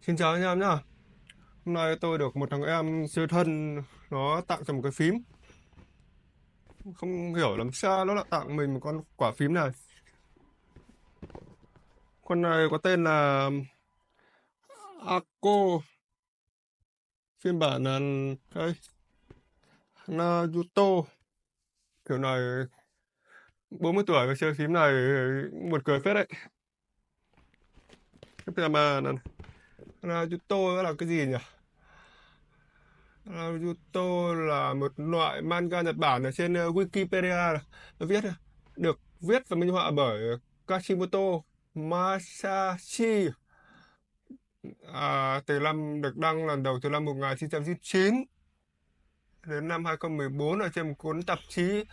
Xin chào anh em nhá. Hôm nay tôi được một thằng em chơi thân nó tặng cho một cái phím. Không hiểu làm sao nó lại tặng mình một con quả phím này. Con này có tên là Akko, phiên bản là đây, Naruto. Kiểu này 40 tuổi mà chơi phím này buồn cười phết đấy. Tiếp theo mà Naruto là cái gì nhỉ? Naruto là một loại manga Nhật Bản ở trên Wikipedia. Nó được viết và minh họa bởi Kashimoto Masashi. Từ năm được đăng lần đầu từ năm 1999 đến năm 2014 ở trên một cuốn tạp chí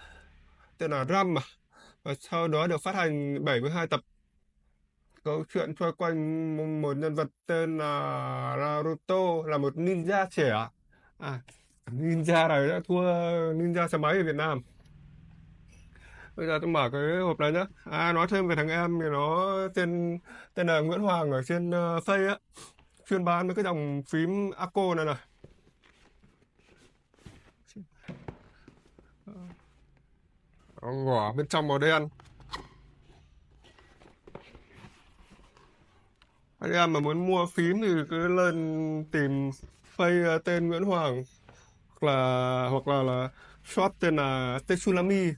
tên là Ram và sau đó được phát hành 72 tập. Câu chuyện xoay quanh một nhân vật tên là Naruto, là một ninja trẻ. À, ninja này đã thua ninja xe máy ở Việt Nam. Bây giờ tôi mở cái hộp này nhá. Nói thêm về thằng em thì nó tên tên là Nguyễn Hoàng ở trên Face á, chuyên bán mấy cái dòng phím Akko này này. Ngỏ bên trong màu đen. Anh em mà muốn mua phím thì cứ lên tìm Face tên Nguyễn Hoàng, hoặc là shop tên là Tsunami.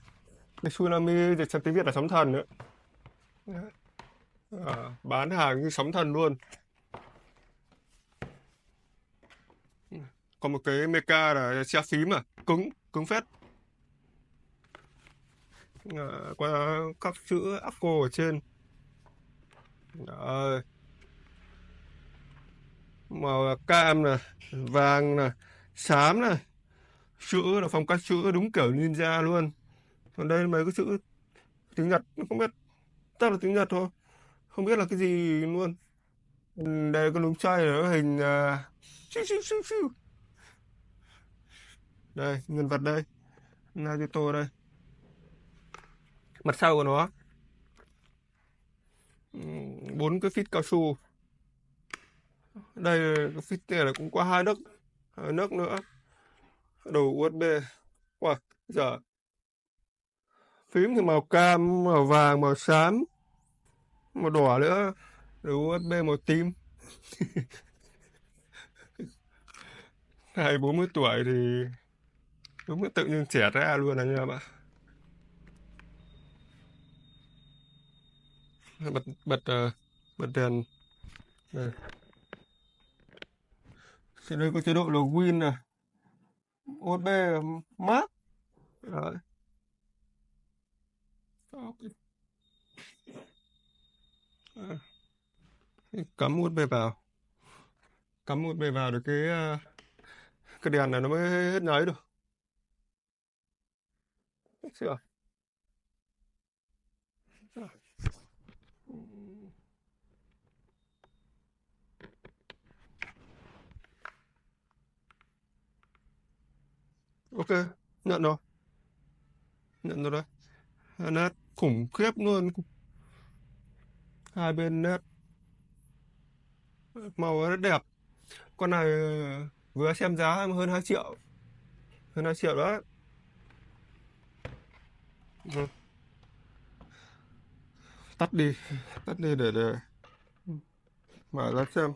Tsunami dịch sang tiếng Việt là sóng thần nữa. Bán hàng như sóng thần luôn. Còn một cái mecha là che phím cứng cứng phết. Qua các chữ Akko ở trên. Đấy. Màu cam này, vàng này, xám này, chữ là phong cách chữ đúng kiểu ninja luôn. Còn đây mấy cái chữ tiếng Nhật không biết, chắc là tiếng Nhật thôi, không biết là cái gì luôn. Đây có núm xoay ở hình siêu siêu siêu siêu. Đây nhân vật đây, Naruto đây, mặt sau của nó bốn cái phít cao su. Đây cái phít này là cũng có hai nước nữa, đầu USB. Wow, giờ phím thì màu cam, màu vàng, màu xám, màu đỏ nữa, đầu USB màu tím. Hai 40 tuổi thì đúng là tự nhiên trẻ ra luôn anh em ạ. Bật bật bật đèn đây. Trên đây có chế độ login này, USB mát. Đấy. Cắm USB vào, cắm USB vào được cái đèn này nó mới hết nháy được. Chưa. Ok, nhận rồi, nhận rồi đấy. Nét khủng khiếp luôn, hai bên nét màu rất đẹp. Con này vừa xem giá hơn 2 triệu, hơn 2 triệu đó. Ừ. Tắt đi, tắt đi để mở ra xem.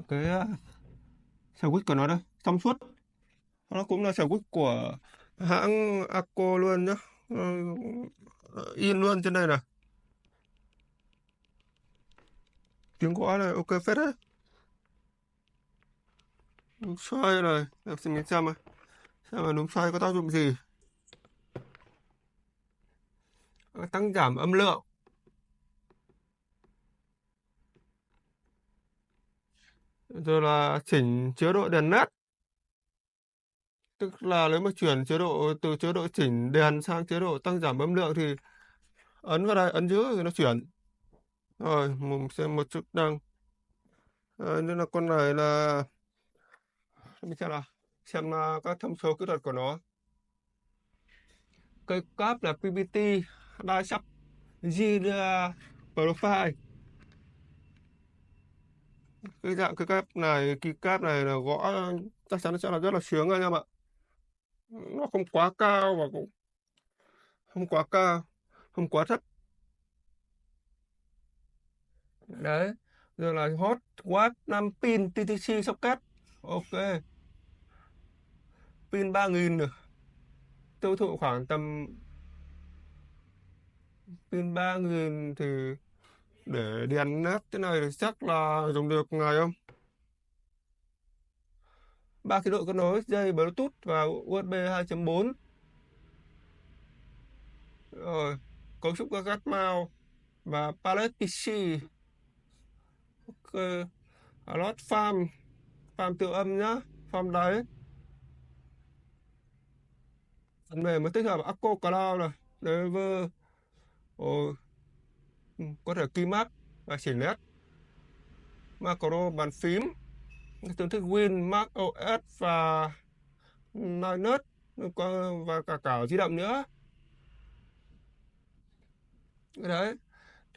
Cái switch của nó đây, trong suốt. Nó cũng là switch của hãng Akko luôn nhá. In luôn trên đây này. Tiếng gõ này ok phết đấy. Núm xoay này, để mình xem này. Xem là núm xoay có tác dụng gì. Tăng giảm âm lượng. Rồi là chỉnh chế độ đèn nét. Tức là nếu mà chuyển từ chế độ chỉnh đèn sang chế độ tăng giảm âm lượng thì ấn vào đây, ấn giữ thì nó chuyển. Rồi, mình xem một chức năng. Nên là con này là mình xem nào. Xem các thông số kỹ thuật của nó. cây cáp là PPT đa sắc Jira Profile. Cái dạng cây cáp này, keycap này là gõ chắc chắn sẽ là rất là sướng anh em ạ. Nó không quá cao và cũng không quá cao, không quá thấp. Đấy, rồi là hot watt 5 pin TTC socket. Ok, pin 3000 nữa, tiêu thụ khoảng tầm pin 3000 thì để đèn nét thế này thì chắc là dùng được ngày không? 3 chế độ kết nối dây Bluetooth và USB 2.4. Rồi, cấu trúc các gắt mount và palette PC. Ok, lót farm, farm tự âm nhá, farm đáy. Phần mềm mới tích hợp Acco Cloud này, driver, ồ, có thể keymap và chỉnh nét, macro bàn phím, tương thích Win, Mac OS và Linux và cả di động nữa. Cái đấy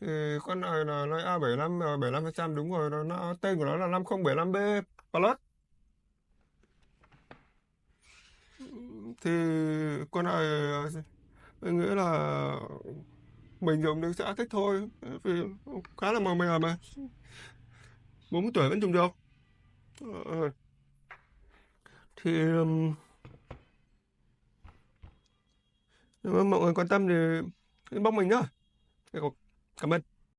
thì con này là nó A75 75% đúng rồi, nó tên của nó là 5075B Plus. Thì con này mình nghĩ là mình dùng thì sẽ thích thôi, vì khá là màu mè mà 40 tuổi vẫn dùng được. Ờ, thì nếu mà mọi người quan tâm thì inbox mình nhá. Cảm ơn.